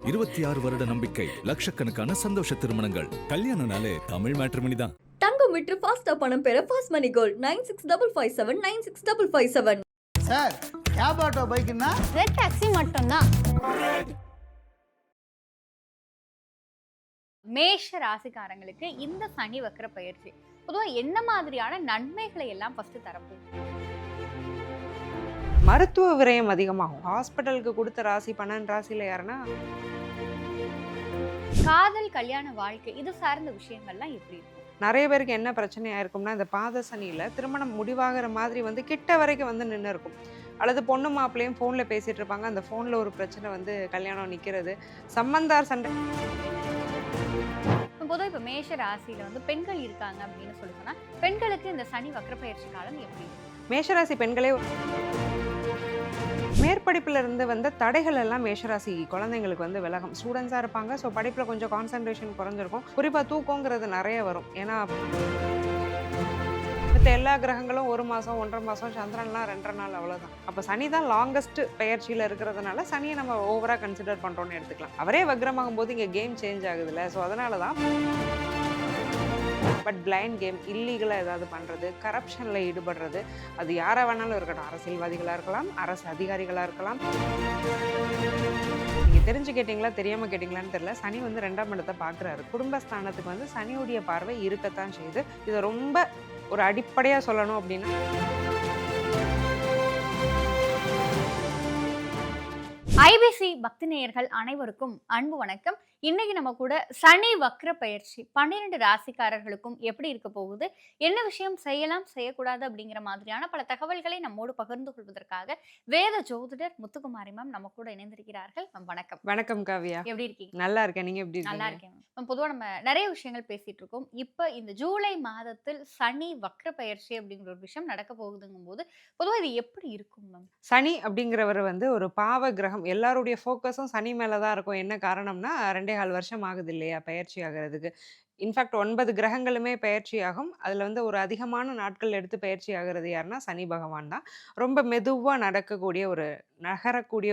26 வருட நம்பிக்கை, லட்சக்கணக்கான சந்தோஷ திருமணங்கள். கல்யாணம்னாலே தமிழ் மேட்ரிமோனி தான். தங்கம் விற்று ஃபாஸ்டா பணம் பெற fast money gold 9655799657. Sir cab auto பைக்குன்னா ரெட் டாக்ஸி மட்டும்தான். மேஷ ராசிக்காரங்களுக்கு இந்த சனி வக்கர பயிற்சி பொதுவாக என்ன மாதிரியான நன்மைகளை எல்லாம் ஃபர்ஸ்ட் தரப்போகுது? மருத்துவ விரயம் அதிகமாகும். ஹாஸ்பிட்டலுக்கு கொடுத்த ராசி 12 ராசியில் யாருன்னா காதல், கல்யாண வாழ்க்கை இது சார்ந்த விஷயங்கள்லாம் எப்படி இருக்கும்? நிறைய பேருக்கு என்ன பிரச்சனையாக இருக்கும்னா, இந்த பாத சனியில் திருமணம் முடிவாகிற மாதிரி வந்து கிட்ட வரைக்கும் வந்து நின்று இருக்கும். அல்லது பொண்ணு மாப்பிள்ளையும் ஃபோனில் பேசிகிட்டு இருப்பாங்க, அந்த ஃபோனில் ஒரு பிரச்சனை வந்து கல்யாணம் நிற்கிறது, சம்பந்தார் சண்டை. பொதுவாக இப்போ மேஷ ராசியில் வந்து பெண்கள் இருக்காங்க அப்படின்னு சொல்லி சொன்னால் பெண்களுக்கு இந்த சனி வக்கர பயிற்சி காலம் எப்படி இருக்கும்? மேஷராசி பெண்களே மேற்படிப்பில் இருந்து வந்த தடைகள் எல்லாம் மேஷராசி குழந்தைங்களுக்கு வந்து விலகும். ஸ்டூடெண்ட்ஸாக இருப்பாங்க, ஸோ படிப்பில் கொஞ்சம் கான்சன்ட்ரேஷன் குறைஞ்சிருக்கும். குறிப்பாக தூக்கங்கிறது நிறைய வரும். ஏன்னா மற்ற எல்லா கிரகங்களும் 1 மாதம் 1.5 மாதம், சந்திரன்லாம் 2.5 நாள், அவ்வளோதான். அப்போ சனி தான் லாங்கஸ்ட் பெயர்ச்சியில் இருக்கிறதுனால சனியை நம்ம ஓவராக கன்சிடர் பண்ணுறோன்னு எடுத்துக்கலாம். அவரே வக்ரமாகும் போது இங்கே கேம் சேஞ்ச் ஆகுதுல்ல, ஸோ அதனால தான். பட் பிளைண்ட் கேம், இல்லீகலாக ஏதாவது பண்ணுறது, கரப்ஷனில் ஈடுபடுறது, அது யாராக வேணாலும் இருக்கட்டும். அரசியல்வாதிகளாக இருக்கலாம், அரசு அதிகாரிகளாக இருக்கலாம். நீங்கள் தெரிஞ்சு கேட்டிங்களா தெரியாமல் கேட்டிங்களான்னு தெரியல, சனி வந்து 2ஆம் இடத்தை பார்க்குறாரு. குடும்பஸ்தானத்துக்கு வந்து சனியுடைய பார்வை இருக்கத்தான் செய்யுது. இதை ரொம்ப ஒரு அடிப்படையாக சொல்லணும் அப்படின்னா, ஐபிசி பக்தி நேயர்கள் அனைவருக்கும் அன்பு வணக்கம். இன்னைக்கு நம்ம கூட சனி வக்ர பயிற்சி 12 ராசிக்காரர்களுக்கும் எப்படி இருக்க போகுது, என்ன விஷயம் செய்யலாம் செய்யக்கூடாது அப்படிங்கிற மாதிரியான பல தகவல்களை நம்மோடு பகிர்ந்து கொள்வதற்காக வேத ஜோதிடர் முத்துக்குமாரி மேம் நம்ம கூட இணைந்திருக்கிறார்கள். மேம் வணக்கம். வணக்கம் காவியா, எப்படி இருக்கீங்க? நல்லா இருக்கேன், நீங்கள் எப்படி நல்லா இருக்கீங்க? இருக்கேன் மேம். பொதுவாக நம்ம நிறைய விஷயங்கள் பேசிட்டு இருக்கோம். இப்போ இந்த ஜூலை மாதத்தில் சனி வக்ர பயிற்சி அப்படிங்கிற ஒரு விஷயம் நடக்க போகுதுங்கும் போது பொதுவாக இது எப்படி இருக்கும் மேம்? சனி அப்படிங்கிறவர் வந்து ஒரு பாவ கிரகம். எல்லாருடைய ஃபோக்கஸும் சனி மேலே தான் இருக்கும். என்ன காரணம்னா 2.25 வருஷம் ஆகுது இல்லையா பயிற்சி ஆகிறதுக்கு. இன்ஃபேக்ட் 9 கிரகங்களுமே பயிற்சி ஆகும். அதில் வந்து ஒரு அதிகமான நாட்கள் எடுத்து பயிற்சி ஆகிறது யாருன்னா சனி பகவான் தான். ரொம்ப மெதுவாக நகரக்கூடிய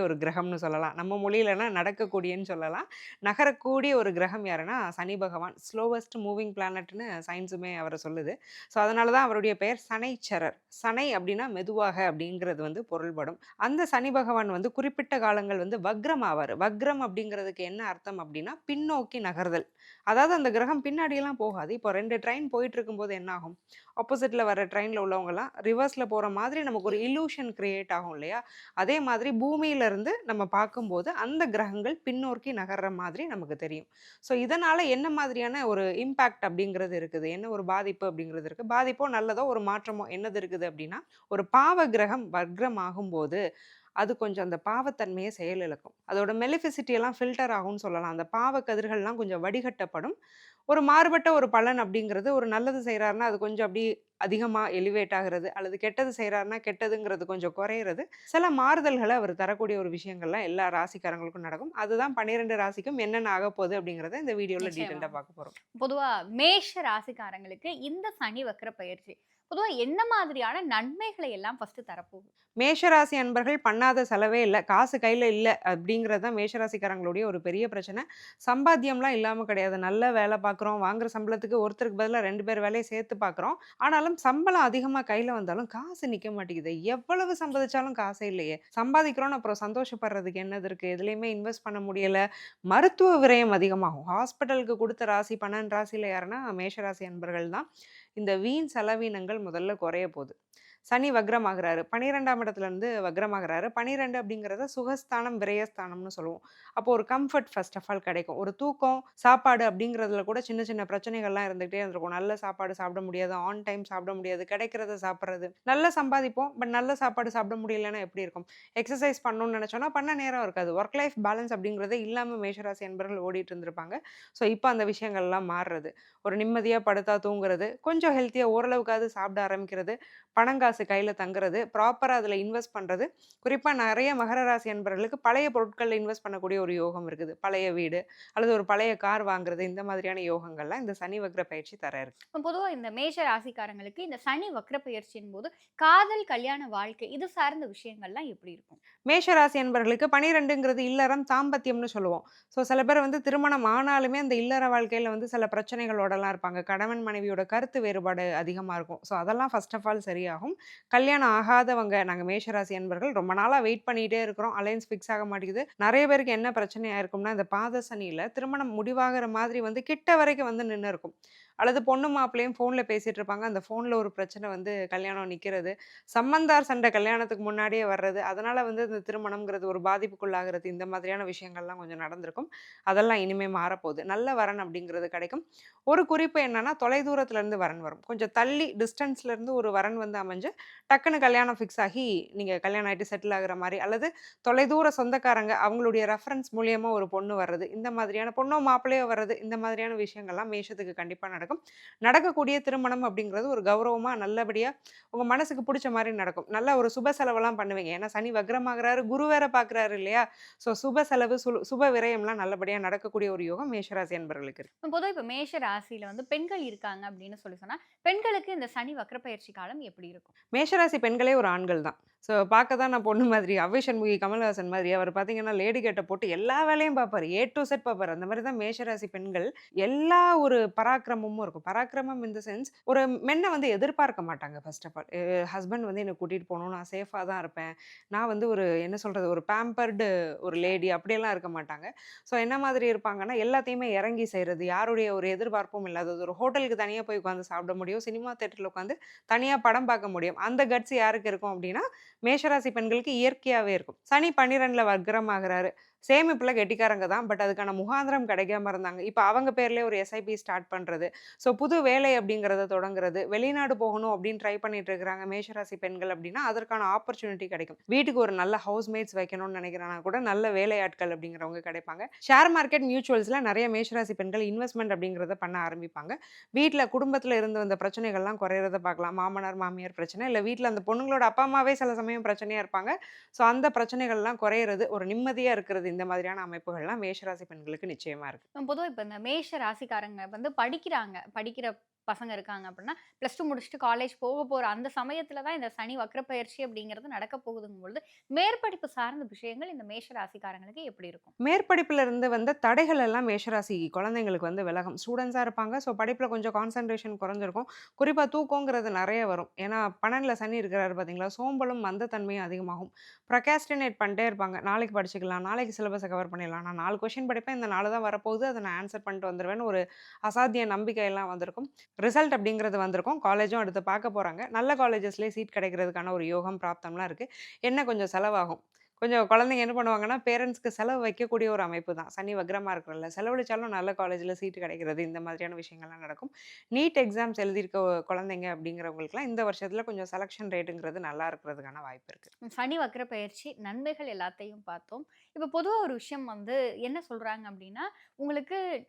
ஒரு கிரகம்னு சொல்லலாம். நம்ம மொழியிலனா நடக்கக்கூடியன்னு சொல்லலாம். நகரக்கூடிய ஒரு கிரகம் யாருன்னா சனி பகவான். ஸ்லோவஸ்ட் மூவிங் பிளானட்னு சயின்ஸுமே அவரை சொல்லுது. ஸோ அதனால தான் அவருடைய பெயர் சனைச்சரர். சனை அப்படின்னா மெதுவாக அப்படிங்கிறது வந்து பொருள்படும். அந்த சனி பகவான் வந்து குறிப்பிட்ட காலங்கள் வந்து வக்ரம் ஆவார். வக்ரம் அப்படிங்கிறதுக்கு என்ன அர்த்தம் அப்படின்னா பின்னோக்கி நகர்தல். அதாவது அந்த கிரகம் பின்னாடியெல்லாம் போகாது. இப்போ 2 ட்ரெயின் போயிட்டு இருக்கும்போது என்ன ஆகும், ஆப்போசிட்டில் வர ட்ரெயினில் உள்ளவங்கலாம் ரிவர்ஸில் போகிற மாதிரி நமக்கு ஒரு இலூஷன் கிரியேட் ஆகும் இல்லையா. அதே மாதிரி பூமியிலிருந்து நம்ம பார்க்கும்போது அந்த கிரகங்கள் பின்னோக்கி நகர்ற மாதிரி நமக்கு தெரியும். ஸோ இதனால் என்ன மாதிரியான ஒரு இம்பேக்ட் அப்படிங்கிறது இருக்குது, என்ன ஒரு பாதிப்பு அப்படிங்கிறது இருக்குது. பாதிப்போ நல்லதோ ஒரு மாற்றமோ என்னது இருக்குது அப்படின்னா, ஒரு பாவ கிரகம் வக்ரம் ஆகும்போது அது கொஞ்சம் அந்த பாவத்தன்மையை செயலிழக்கும். அதோட மெலிஃபிசிட்டி எல்லாம் ஃபில்டர் ஆகும்னு சொல்லலாம். அந்த பாவ கதிர்கள்லாம் கொஞ்சம் வடிகட்டப்படும். ஒரு மாறுபட்ட ஒரு பலன் அப்படிங்கிறது, ஒரு நல்லது செய்கிறாருன்னா அது கொஞ்சம் அப்படி அதிகமாக எலிவேட் ஆகிறது, அல்லது கெட்டது செய்கிறாருன்னா கெட்டதுங்கிறது கொஞ்சம் குறையிறது. சில மாறுதல்களை அவர் தரக்கூடிய ஒரு விஷயங்கள்லாம் எல்லா ராசிக்காரங்களுக்கும் நடக்கும். அதுதான் 12 ராசிக்கும் என்னென்ன ஆக போகுது அப்படிங்கிறத இந்த வீடியோவில் டீட்டெயிலாக பார்க்க போகிறோம். பொதுவாக மேஷ ராசிக்காரங்களுக்கு இந்த சனி வக்ர பயிற்சி பொதுவாக என்ன மாதிரியான நன்மைகளை எல்லாம் ஃபர்ஸ்ட் தரப்போகுது? மேஷராசி அன்பர்கள் பண்ணாத செலவே இல்லை, காசு கையில் இல்லை அப்படிங்கிறது தான் மேஷராசிக்காரங்களுடைய ஒரு பெரிய பிரச்சனை. சம்பாத்தியம்லாம் இல்லாமல் கிடையாது. நல்ல வேலை பார்க்குறோம், வாங்குற சம்பளத்துக்கு ஒருத்தருக்கு பதிலாக 2 பேர் வேலையை சேர்த்து பார்க்குறோம். ஆனாலும் சம்பளம் அதிகமாக கையில் வந்தாலும் காசு நிற்க மாட்டேங்குது. எவ்வளவு சம்பாதிச்சாலும் காசே இல்லையே. சம்பாதிக்கிறோன்னு அப்புறம் சந்தோஷப்படுறதுக்கு என்னது இருக்குது? எதுலேயுமே இன்வெஸ்ட் பண்ண முடியலை. மருத்துவ விரயம் அதிகமாகும். ஹாஸ்பிட்டலுக்கு கொடுத்த ராசி 12 ராசியில் யாருன்னா மேஷராசி அன்பர்கள் தான். இந்த வீண் செலவினங்கள் முதல்ல குறைய போகுது. சனி வக்ரமாகிறாரு, 12ஆம் இடத்துலேருந்து வக்ரமாகிறாரு. 12 அப்படிங்கிறத சுகஸ்தானம் விரயஸ்தானம்னு சொல்லுவோம். அப்போ ஒரு கம்ஃபர்ட் ஃபர்ஸ்ட் ஆஃப் ஆல் கிடைக்கும். ஒரு தூக்கம், சாப்பாடு அப்படிங்கிறதுல கூட சின்ன சின்ன பிரச்சனைகள்லாம் இருந்துகிட்டே இருந்திருக்கும். நல்ல சாப்பாடு சாப்பிட முடியாது, ஆன் டைம் சாப்பிட முடியாது, கிடைக்கிறத சாப்பிட்றது. நல்ல சம்பாதிப்போம், பட் நல்ல சாப்பாடு சாப்பிட முடியலன்னா எப்படி இருக்கும்? எக்ஸசைஸ் பண்ணணும்னு நினச்சோன்னா பண்ண நேரம் இருக்காது. ஒர்க் லைஃப் பேலன்ஸ் அப்படிங்கிறதே இல்லாமல் மேஷராசி என்பர்கள் ஓடிட்டு இருந்திருப்பாங்க. ஸோ இப்போ அந்த விஷயங்கள்லாம் மாறுறது. ஒரு நிம்மதியாக படுத்தா தூங்குறது, கொஞ்சம் ஹெல்த்தியாக ஓரளவுக்காவது சாப்பிட ஆரம்பிக்கிறது, பணங்காசு காசு கையில தங்குறது, ப்ராப்பரா அதுல இன்வெஸ்ட் பண்றது. குறிப்பா நிறைய மகர ராசி அன்பர்களுக்கு பழைய பொருட்கள்ல இன்வெஸ்ட் பண்ணக்கூடிய ஒரு யோகம் இருக்குது. பழைய வீடு அல்லது ஒரு பழைய கார் வாங்குறது, இந்த மாதிரியான யோகங்கள்லாம் இந்த சனி வக்ர பயிற்சி தர இருக்கு. பொதுவா இந்த மேஷ ராசிக்காரங்களுக்கு இந்த சனி வக்ர பெயர்ச்சியின் போது காதல், கல்யாண வாழ்க்கை இது சார்ந்த விஷயங்கள்லாம் எப்படி இருக்கும்? மேஷ ராசி அன்பர்களுக்கு 12ங்கிறது இல்லறம், தாம்பத்தியம்னு சொல்லுவோம். ஸோ சில பேர் வந்து திருமணம் ஆனாலுமே அந்த இல்லற வாழ்க்கையில வந்து சில பிரச்சனைகளோடலாம் இருப்பாங்க. கணவன் மனைவியோட கருத்து வேறுபாடு அதிகமா இருக்கும். ஸோ அதெல்லாம் ஃபர்ஸ்ட் ஆஃப் ஆல் சரியாகும். கல்யாணம் ஆகாதவங்க நாங்க மேஷ ராசி அன்பர்கள் ரொம்ப நாளா வெயிட் பண்ணிட்டே இருக்கிறோம். அலையன்ஸ் ஃபிக்ஸ் ஆக மாட்டேங்குது. நிறைய பேருக்கு என்ன பிரச்சனையா இருக்கும்னா, இந்த பாத சனியில திருமணம் முடிவாகிற மாதிரி வந்து கிட்ட வரைக்கும் வந்து நின்னு இருக்கும். அல்லது பொண்ணு மாப்பிள்ளையும் ஃபோன்ல பேசிட்டு இருப்பாங்க. அந்த ஃபோன்ல ஒரு பிரச்சனை வந்து கல்யாணம் நிக்கிறது. சம்மந்தார் சண்டை கல்யாணத்துக்கு முன்னாடியே வர்றது. அதனால வந்து இந்த திருமணம்ங்கிறது ஒரு பாதிப்புக்குள்ளாகிறது. இந்த மாதிரியான விஷயங்கள்லாம் கொஞ்சம் நடந்திருக்கும். அதெல்லாம் இனிமே மாறப்போகுது. நல்ல வரன் அப்படிங்கிறது கிடைக்கும். ஒரு குறிப்பு என்னன்னா, தொலைதூரத்துல இருந்து வரன் வரும். கொஞ்சம் தள்ளி டிஸ்டன்ஸ்ல இருந்து ஒரு வரன் வந்து அமைஞ்சு, டக்குனு கல்யாணம் ஃபிக்ஸ் ஆகி நீங்க கல்யாணம் ஆயிட்டு செட்டில் ஆகுற மாரி, அல்லது தொலைதூர சொந்தக்காரங்க அவங்களுடைய ரெஃபரன்ஸ் மூலியமா ஒரு பொண்ணு வர்றது. இந்த மாதிரியான பொண்ணோ மாப்பிள்ளையோ வர்றது. இந்த மாதிரியான விஷயங்கள்லாம் மேஷத்துக்கு கண்டிப்பா நடக்கும். நடக்கக்கூடிய திருமணம் அப்படிங்கிறது ஒரு கௌரவமா நல்லபடியா உங்க மனசுக்கு பிடிச்ச மாதிரி நடக்கும். நல்ல ஒரு சுப செலவெல்லாம் பண்ணுவீங்க. ஏன்னா சனி வக்ரமாகறாரு, குரு வேற பார்க்குறாரு இல்லையா? ஸோ சுப செலவு, சுப விரயம்லாம் நல்லபடியா நடக்கக்கூடிய ஒரு யோகம் மேஷராசி அன்பர்களுக்கு இருக்கு. பொதுவா இப்ப மேஷ ராசியில வந்து பெண்கள் இருக்காங்க அப்படின்னு சொன்னா, பெண்களுக்கு இந்த சனி வக்ர பயிற்சி காலம் எப்படி இருக்கும்? மேஷராசி பெண்களே ஒரு ஆண்கள் தான். ஸோ பார்க்க தான் நான் பொண்ணு மாதிரி, அவ்வை சண்முகி, கமல்ஹாசன் மாதிரி. அவர் பார்த்தீங்கன்னா லேடி கெட்ட போட்டு எல்லா வேலையும் பார்ப்பாரு. ஏ டூ செட் பார்ப்பாரு. அந்த மாதிரி தான் மேஷராசி பெண்கள். எல்லா ஒரு பராக்கிரமமும் இருக்கும். பராக்கிரமம் இன் த சென்ஸ் ஒரு மென்ன வந்து எதிர்பார்க்க மாட்டாங்க ஃபர்ஸ்ட் ஆஃப் ஆல். ஹஸ்பண்ட் வந்து என்ன கூட்டிட்டு போணும், நான் சேஃபா தான் இருப்பேன். நான் வந்து ஒரு என்ன சொல்றது, ஒரு பேம்பர்டு ஒரு லேடி அப்படியெல்லாம் இருக்க மாட்டாங்க. ஸோ என்ன மாதிரி இருப்பாங்கன்னா, எல்லாத்தையுமே இறங்கி செய்றது. யாருடைய ஒரு எதிர்பார்ப்பும் இல்லாதது. ஒரு ஹோட்டலுக்கு தனியா போய் உட்காந்து சாப்பிட முடியும். சினிமா தியேட்டர்ல உட்காந்து தனியா படம் பார்க்க முடியும். அந்த கட்ஸ் யாருக்கு இருக்கும் அப்படின்னா, மேஷராசி பெண்களுக்கு இயற்கையாவே இருக்கும். சனி 12ல வக்ரம் ஆகுறாரு. சேமிப்புல கெட்டிக்காரங்க தான். பட் அதுக்கான முகாந்திரம் கிடைக்காம இருந்தாங்க. இப்ப அவங்க பேர்லயே ஒரு எஸ்ஐபி ஸ்டார்ட் பண்றது. ஸோ புது வேலை அப்படிங்கிறத தொடங்குறது. வெளிநாடு போகணும் அப்படின்னு ட்ரை பண்ணிட்டு இருக்கிறாங்க மேஷராசி பெண்கள் அப்படின்னா, அதற்கான ஆப்பர்ச்சுனிட்டி கிடைக்கும். வீட்டுக்கு ஒரு நல்ல ஹவுஸ்மேட்ஸ் வைக்கணும்னு நினைக்கிறானா கூட நல்ல வேலையாட்கள் அப்படிங்கிறவங்க கிடைப்பாங்க. ஷேர் மார்க்கெட், மியூச்சுவல்ஸ்ல நிறைய மேஷராசி பெண்கள் இன்வெஸ்ட்மெண்ட் அப்படிங்கிறத பண்ண ஆரம்பிப்பாங்க. வீட்ல குடும்பத்துல இருந்து வந்த பிரச்சனைகள்லாம் குறையறத பார்க்கலாம். மாமனார், மாமியார் பிரச்சனை, இல்ல வீட்ல அந்த பொண்ணுங்களோட அப்பா அம்மாவே சில சமயம் பிரச்சனையா இருப்பாங்க. ஸோ அந்த பிரச்சனைகள்லாம் குறையிறது, ஒரு நிம்மதியா இருக்கிறது, இந்த மாதிரியான அமைப்புகள்லாம் மேஷராசி பெண்களுக்கு நிச்சயமா இருக்கு. பொதுவா இப்ப இந்த மேஷ ராசிக்காரங்க வந்து படிக்கிறாங்க. படிக்கிற பசங்க இருக்காங்க அப்படின்னா, +2 முடிச்சுட்டு காலேஜ் போற அந்த சமயத்துல தான் இந்த சனி வக்ர பயிற்சி அப்படிங்கிறது நடக்க போகுதுங்கும்பொழுது, மேற்படிப்பு சார்ந்த விஷயங்கள் இந்த மேஷ ராசிக்காரங்களுக்கு எப்படி இருக்கும்? மேற்படிப்புல இருந்து வந்த தடைகள் எல்லாம் மேஷராசி குழந்தைங்களுக்கு வந்து விலகும். ஸ்டூடெண்ட்ஸா இருப்பாங்க. ஸோ படிப்புல கொஞ்சம் கான்சன்ட்ரேஷன் குறைஞ்சிருக்கும். குறிப்பா தூக்கங்கிறது நிறைய வரும். ஏன்னா 12ல சனி இருக்கிறாரு பார்த்தீங்களா? சோம்பலும் மந்தத்தன்மையும் அதிகமாகும். ப்ரொக்ராஸ்டினேட் பண்ணிட்டே இருப்பாங்க. நாளைக்கு படிச்சுக்கலாம், நாளைக்கு சிலபஸை கவர் பண்ணிடலாம், நான் 4 கொஸ்டின் படிப்பேன், இந்த 4 தான் வரப்போகுது, அதை நான் ஆன்சர் பண்ணிட்டு வந்துருவேன்னு ஒரு அசாத்திய நம்பிக்கை எல்லாம் வந்திருக்கும். ரிசல்ட் அப்படிங்கிறது வந்திருக்கும். காலேஜும் அடுத்து பார்க்க போறாங்க. நல்ல காலேஜஸ்லயே சீட் கிடைக்கிறதுக்கான ஒரு யோகம், பிராப்தம்லாம் இருக்கு. என்ன கொஞ்சம் செலவாகும். கொஞ்சம் குழந்தைங்க என்ன பண்ணுவாங்கன்னா, பேரண்ட்ஸ்க்கு செலவு வைக்கக்கூடிய ஒரு அமைப்பு தான். சனி வக்ரமா இருக்கிறனால. செலவழிச்சாலும் நல்ல காலேஜ்ல சீட் கிடைக்கிறது, இந்த மாதிரியான விஷயங்கள்லாம் நடக்கும். நீட் எக்ஸாம்ஸ் எழுதியிருக்க குழந்தைங்க அப்படிங்கிறவங்களுக்குலாம் இந்த வருஷத்துல கொஞ்சம் செலக்ஷன் ரேட்டுங்கிறது நல்லா இருக்கிறதுக்கான வாய்ப்பு இருக்கு. சனி வக்ர பயிற்சி நன்மைகள் எல்லாத்தையும் பார்த்தோம். இப்ப பொதுவா ஒரு விஷயம் வந்து என்ன சொல்றாங்க அப்படின்னா, உங்களுக்கு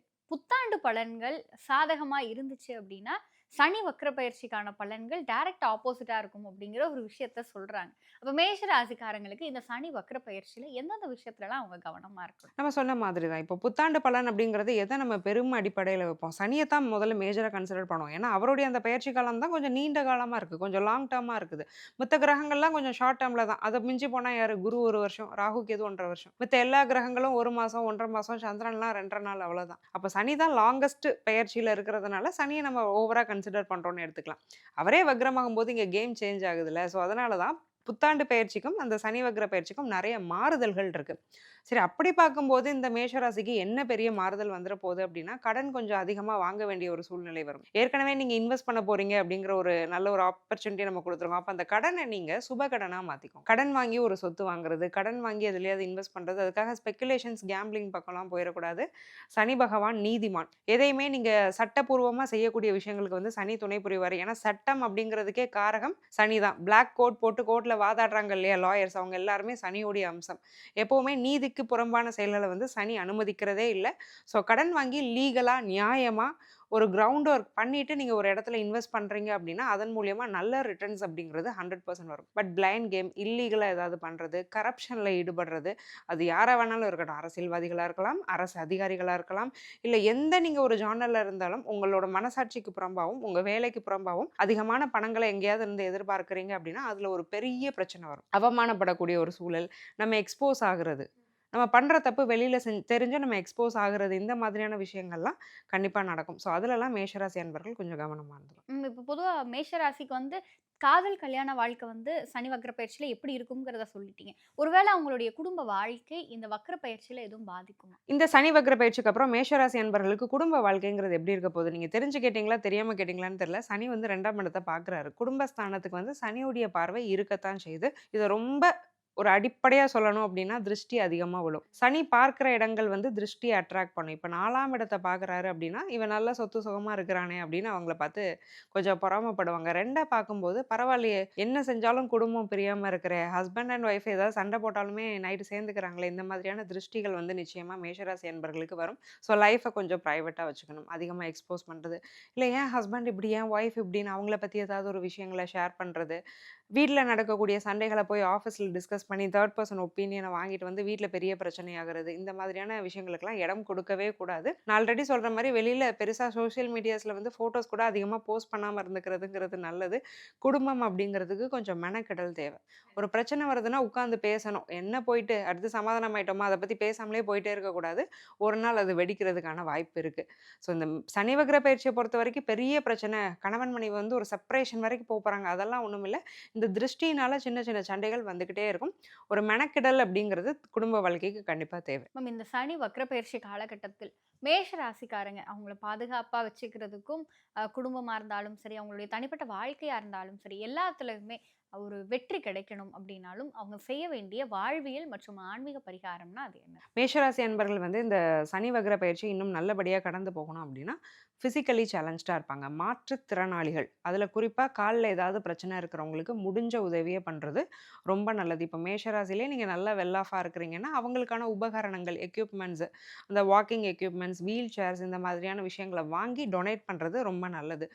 புத்தாண்டு பலன்கள் சாதகமா இருந்துச்சு அப்படின்னா, சனி வக்ர பயிற்சிக்கான பலன்கள் டைரக்ட் ஆப்போசிட்டா இருக்கும் அப்படிங்கிற ஒரு விஷயத்த சொல்றாங்க. அப்ப மேஷ ராசிக்காரங்களுக்கு இந்த சனி வக்ர பயிற்சியில எந்தெந்த விஷயத்துலலாம் அவங்க கவனமா இருக்கணும்? நம்ம சொன்ன மாதிரி தான். இப்போ புத்தாண்டு பலன் அப்படிங்கிறது எத நம்ம பெரும் அடிப்படையில வைப்போம். சனிய தான் முதல்ல மேஜரா கன்சிடர் பண்ணுவோம். ஏன்னா, அவருடைய அந்த பயிற்சி காலம் தான் கொஞ்சம் நீண்ட காலமா இருக்கு. கொஞ்சம் லாங் டர்மா இருக்குது. மத்த கிரகங்கள்லாம் கொஞ்சம் ஷார்ட் டர்ம்ல தான். அத மிஞ்சி போனா யாரு? குரு 1 வருஷம், ராகு கேது 1 1/2 வருஷம். மத்த எல்லா கிரகங்களும் 1 மாசம், 1 1/2 மாசம், சந்திரன்லாம் 2 1/2 நாள் அவ்வளவுதான். அப்ப சனி தான் லாங்கஸ்ட் பெயர்ச்சியில இருக்கிறதுனால, சனிய நம்ம ஓவரா கன்சிடர் பண்றோம்னு எடுத்துக்கலாம். அவரே வக்ரமாகும்போது இங்க கேம் சேஞ்ச் ஆகுதுல்ல. ஸோ அதனால தான் புத்தாண்டு பயிற்சிக்கும் அந்த சனி வக்ர பயிற்சிக்கும் நிறைய மாறுதல்கள் இருக்கு. சரி, அப்படி பார்க்கும்போது இந்த மேஷராசிக்கு என்ன பெரிய மாறுதல் வந்துற போகுது அப்படின்னா, கடன் கொஞ்சம் அதிகமா வாங்க வேண்டிய ஒரு சூழ்நிலை வரும். ஏற்கனவே நீங்க இன்வெஸ்ட் பண்ண போறீங்க அப்படிங்கிற ஒரு நல்ல ஒரு ஆப்பர்ச்சுனிட்டி நம்ம கொடுத்துருக்கோம். அப்ப அந்த கடனை நீங்க சுப கடனா மாத்திக்கோங்க. கடன் வாங்கி ஒரு சொத்து வாங்குறது, கடன் வாங்கி எதுலயாவது இன்வெஸ்ட் பண்றது, அதுக்காக ஸ்பெகுலேஷன்ஸ், கேம்பிளிங் பக்கம்லாம் போயிடக்கூடாது. சனி பகவான் நீதிமான். எதையுமே நீங்க சட்டப்பூர்வமா செய்யக்கூடிய விஷயங்களுக்கு வந்து சனி துணை புரிவார். ஏன்னா சட்டம் அப்படிங்கிறதுக்கே காரகம் சனி தான். பிளாக் கோட் போட்டு கோர்ட்ல வாதாடுறாங்க இல்லையா லாயர்ஸ், அவங்க எல்லாருமே சனியோடைய அம்சம். எப்பவுமே நீதிக்கு விதிக்கு புறம்பான செயல்களை வந்து சனி அனுமதிக்கிறதே இல்லை. ஸோ கடன் வாங்கி லீகலாக நியாயமாக ஒரு கிரவுண்ட் ஒர்க் பண்ணிட்டு நீங்கள் ஒரு இடத்துல இன்வெஸ்ட் பண்ணுறீங்க அப்படின்னா அதன் மூலியமா நல்ல ரிட்டர்ன்ஸ் அப்படிங்கிறது 100% வரும். பட் பிளைண்ட் கேம், இல்லீகலாக ஏதாவது பண்ணுறது, கரப்ஷனில் ஈடுபடுறது, அது யாராக வேணாலும் இருக்கட்டும், அரசியல்வாதிகளாக இருக்கலாம், அரசு அதிகாரிகளாக இருக்கலாம், இல்லை எந்த நீங்கள் ஒரு ஜானரில் இருந்தாலும் உங்களோட மனசாட்சிக்கு புறம்பாகவும் உங்கள் வேலைக்கு புறம்பாகவும் அதிகமான பணங்களை எங்கேயாவது இருந்து எதிர்பார்க்குறீங்க அப்படின்னா அதில் ஒரு பெரிய பிரச்சனை வரும். அவமானப்படக்கூடிய ஒரு சூழல், நம்ம எக்ஸ்போஸ் ஆகுறது, நம்ம பண்ணுற தப்பு வெளியில் தெரிஞ்சு நம்ம எக்ஸ்போஸ் ஆகுறது, இந்த மாதிரியான விஷயங்கள்லாம் கண்டிப்பாக நடக்கும். ஸோ அதிலெல்லாம் மேஷராசி அன்பர்கள் கொஞ்சம் கவனமாக இருந்துடும். இப்போ பொதுவாக மேஷராசிக்கு வந்து காதல் கல்யாண வாழ்க்கை வந்து சனி வக்ர பயிற்சியில் எப்படி இருக்குங்கிறத சொல்லிட்டீங்க. ஒருவேளை அவங்களுடைய குடும்ப வாழ்க்கை இந்த வக்ர பயிற்சியில் எதுவும் பாதிக்குமா? இந்த சனி வக்ர பயிற்சிக்கு அப்புறம் மேஷராசி அன்பர்களுக்கு குடும்ப வாழ்க்கைங்கிறது எப்படி இருக்க போகுது? நீங்கள் தெரிஞ்சு கேட்டிங்களா தெரியாமல் கேட்டிங்களான்னு தெரியல. சனி வந்து 2ஆம் இடத்தை பார்க்குறாரு. குடும்பஸ்தானத்துக்கு வந்து சனியுடைய பார்வை இருக்கத்தான் செய்யுது. இதை ரொம்ப ஒரு அடிப்படையாக சொல்லணும் அப்படின்னா திருஷ்டி அதிகமாக விழும். சனி பார்க்குற இடங்கள் வந்து திருஷ்டியை அட்ராக்ட் பண்ணும். இப்போ 4ஆம் இடத்தை பார்க்குறாரு அப்படின்னா இவன் நல்ல சொத்து சுகமாக இருக்கிறானே அப்படின்னு அவங்கள பார்த்து கொஞ்சம் பொறாமப்படுவாங்க. 2ஆ பார்க்கும்போது பரவாயில்லையே, என்ன செஞ்சாலும் குடும்பம் பிரியாமல் இருக்கிற ஹஸ்பண்ட் அண்ட் ஒய்ஃப் ஏதாவது சண்டை போட்டாலுமே நைட்டு சேர்ந்துக்கிறாங்களே, இந்த மாதிரியான திருஷ்டிகள் வந்து நிச்சயமாக மேஷராசி அன்பர்களுக்கு வரும். ஸோ லைஃப்பை கொஞ்சம் ப்ரைவேட்டாக வச்சுக்கணும். அதிகமாக எக்ஸ்போஸ் பண்ணுறது, இல்லை ஏன் ஹஸ்பண்ட் இப்படி, ஏன் ஒய்ஃப் இப்படின்னு அவங்கள பற்றி ஏதாவது ஒரு விஷயங்களை ஷேர் பண்ணுறது, வீட்டில் நடக்கக்கூடிய சண்டைகளை போய் ஆஃபீஸில் டிஸ்கஸ் பண்ணி 3rd பர்சன் ஒப்பீனியனை வாங்கிட்டு வந்து வீட்டில் பெரிய பிரச்சனையாகிறது, இந்த மாதிரியான விஷயங்களுக்கெல்லாம் இடம் கொடுக்கவே கூடாது. நான் ஆல்ரெடி சொல்கிற மாதிரி வெளியில் பெருசாக சோஷியல் மீடியாஸில் வந்து ஃபோட்டோஸ் கூட அதிகமாக போஸ்ட் பண்ணாமல் இருந்துக்கிறதுங்கிறது நல்லது. குடும்பம் அப்படிங்கிறதுக்கு கொஞ்சம் மெனக்கெடல் தேவை. ஒரு பிரச்சனை வருதுன்னா உட்காந்து பேசணும். என்ன போயிட்டு அடுத்து சமாதானம் ஆயிட்டோமா அதை பற்றி பேசாமலே போயிட்டே இருக்கக்கூடாது. ஒரு நாள் அது வெடிக்கிறதுக்கான வாய்ப்பு இருக்குது. ஸோ இந்த சனி வக்ர பயிற்சியை பொறுத்த வரைக்கும் பெரிய பிரச்சனை, கணவன் மனைவி வந்து ஒரு செப்பரேஷன் வரைக்கும் போகிறாங்க, அதெல்லாம் ஒன்றும் இல்லை. இந்த திருஷ்டினால சின்ன சின்ன சண்டைகள் வந்துக்கிட்டே இருக்கும். ஒரு மெனக்கிடல் அப்படிங்கிறது குடும்ப வாழ்க்கைக்கு கண்டிப்பாக தேவை. மேம், இந்த சனி வக்ர பயிற்சி காலகட்டத்தில் மேஷ ராசிக்காரங்க அவங்கள பாதுகாப்பாக வச்சுக்கிறதுக்கும் குடும்பமாக இருந்தாலும் சரி, அவங்களுடைய தனிப்பட்ட வாழ்க்கையாக இருந்தாலும் சரி, எல்லாத்துலேயுமே ஒரு வெற்றி கிடைக்கணும் அப்படின்னாலும் அவங்க செய்ய வேண்டிய வாழ்வியல் மற்றும் ஆன்மீக பரிகாரம்னா அது என்ன? மேஷராசி அன்பர்கள் வந்து இந்த சனி வக்ர பயிற்சி இன்னும் நல்லபடியாக கடந்து போகணும் அப்படின்னா ஃபிசிக்கலி சேலஞ்சாக இருப்பாங்க, மாற்றுத்திறனாளிகள், அதில் குறிப்பாக காலில் ஏதாவது பிரச்சனை இருக்கிறவங்களுக்கு முடிஞ்ச உதவியை பண்ணுறது ரொம்ப நல்லது. இப்போ மேஷராசிலே நீங்கள் நல்லா வெல் ஆஃபாக இருக்கிறீங்கன்னா அவங்களுக்கான உபகரணங்கள், எக்யூப்மெண்ட்ஸு, அந்த வாக்கிங் எக்யூப்மெண்ட்ஸ், வீல் சேர்ஸ், இந்த மாதிரியான விஷயங்களை வாங்கி டொனேட் பண்ணுறது ரொம்ப நல்லது.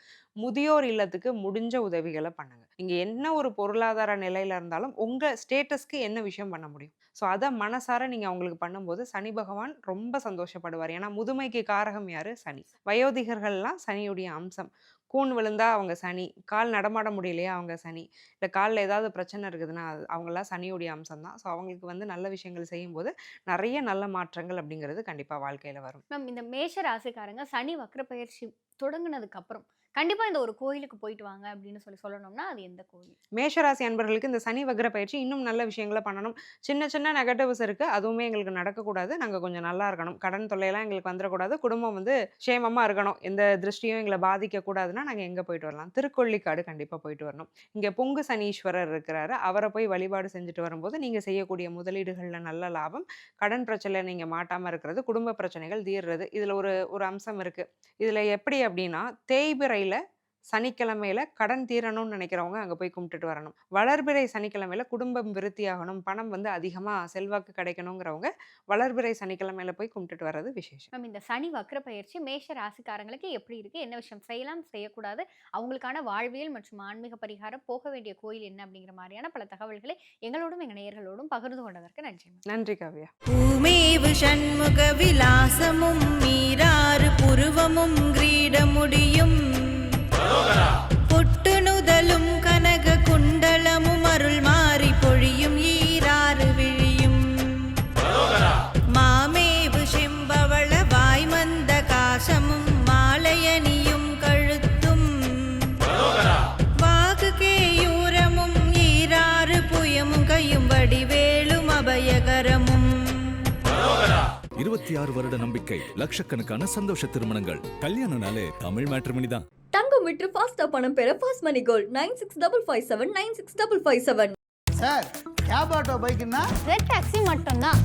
முதியோர் இல்லத்துக்கு முடிஞ்ச உதவிகளை பண்ணுங்கள். நீங்கள் என்ன ஒரு பொருளாதார நிலையில் இருந்தாலும் உங்கள் ஸ்டேட்டஸ்க்கு என்ன விஷயம் பண்ண முடியும், ஸோ அதை மனசார நீங்கள் அவங்களுக்கு பண்ணும்போது சனி பகவான் ரொம்ப சந்தோஷப்படுவார். ஏன்னா முதுமைக்கு காரகம் யார்? சனி. வயோதிகர்கள்லாம் சனியுடைய அம்சம். கூன் விழுந்தா அவங்க சனி, கால் நடமாட முடியலையா அவங்க சனி, இல்லை காலில் ஏதாவது பிரச்சனை இருக்குதுன்னா அவங்களாம் சனியுடைய அம்சம் தான். ஸோ அவங்களுக்கு வந்து நல்ல விஷயங்கள் செய்யும்போது நிறைய நல்ல மாற்றங்கள் அப்படிங்கிறது கண்டிப்பாக வாழ்க்கையில் வரும். மேம், இந்த மேஷ ராசிக்காரங்க சனி வக்ர பயிற்சி தொடங்குனதுக்கு அப்புறம் கண்டிப்பா இந்த ஒரு கோயிலுக்கு போயிட்டு வாங்க அப்படின்னு சொல்லணும்னா அது எந்த கோயில்? மேஷராசி அன்பர்களுக்கு இந்த சனி வக்ர பயிற்சி இன்னும் நல்ல விஷயங்களை பண்ணணும். சின்ன சின்ன நெகட்டிவ்ஸ் இருக்குது, அதுவுமே எங்களுக்கு நடக்கக்கூடாது. நாங்கள் கொஞ்சம் நல்லா இருக்கணும், கடன் தொல்லையெல்லாம் எங்களுக்கு வந்துடக்கூடாது, குடும்பம் வந்து க்ஷேமமாக இருக்கணும், எந்த திருஷ்டியும் எங்களை பாதிக்கக்கூடாதுன்னா நாங்கள் எங்கே போயிட்டு வரலாம்? திருக்கொள்ளிக்காடு கண்டிப்பாக போயிட்டு வரணும். இங்கே பொங்கு சனீஸ்வரர் இருக்கிறாரு, அவரை போய் வழிபாடு செஞ்சுட்டு வரும்போது நீங்கள் செய்யக்கூடிய முதலீடுகளில் நல்ல லாபம், கடன் பிரச்சனை நீங்கள் மாட்டாமல் இருக்கிறது, குடும்ப பிரச்சனைகள் தீர்றது. இதில் ஒரு அம்சம் இருக்குது. இதில் எப்படி அப்படின்னா தேய்பிறையில் சனிக்கிழமையில கடன் தீரணும்னு நினைக்கிறவங்க அங்கே போய் கும்பிட்டுட்டு வரணும். வளர்பிறை சனிக்கிழமையில குடும்பம் விருத்தியாகணும், பணம் வந்து அதிகமாக செல்வாக்கு கிடைக்கணுங்கிறவங்க வளர்பிறை சனிக்கிழமையில போய் கும்பிட்டுட்டு வர்றது விசேஷம். மேம், இந்த சனி வக்ர பயிற்சி மேஷ ராசிக்காரங்களுக்கு எப்படி இருக்கு, என்ன விஷயம் செய்யலாம் செய்யக்கூடாது, அவங்களுக்கான வாழ்வியல் மற்றும் ஆன்மீக பரிகாரம், போக வேண்டிய கோயில் என்ன அப்படிங்கிற மாதிரியான பல தகவல்களை எங்களோடும் எங்கள் நேயர்களோடும் பகிர்ந்து கொண்டதற்கு நன்றி. நன்றி காவ்யா. பூமேவு சண்முக விலாசமும் மீராறு புருவமும் கிரீடமுடியும் பொட்டு நுதலும் கனக குண்டலமும் அருள் மாறி பொழியும் ஈராறு விழியும் மாமேவு செம்பவள வாய்மந்த காசமும் மாலையணியும் கழுத்தும் வாகு கேயூரமும் ஈராறு புயமும் கையும் வடிவேலும் அபயகரமும். 26 வருட நம்பிக்கை, லட்சக்கணக்கான சந்தோஷ திருமணங்கள். கல்யாணம்னாலே தமிழ் மேட்ரிமோனி தான். தங்கம் விற்று ஃபாஸ்டா பணம் பெற fast money gold 9655 96557. Sir cab auto பைக்குன்னா டாக்ஸி மட்டும்தான்.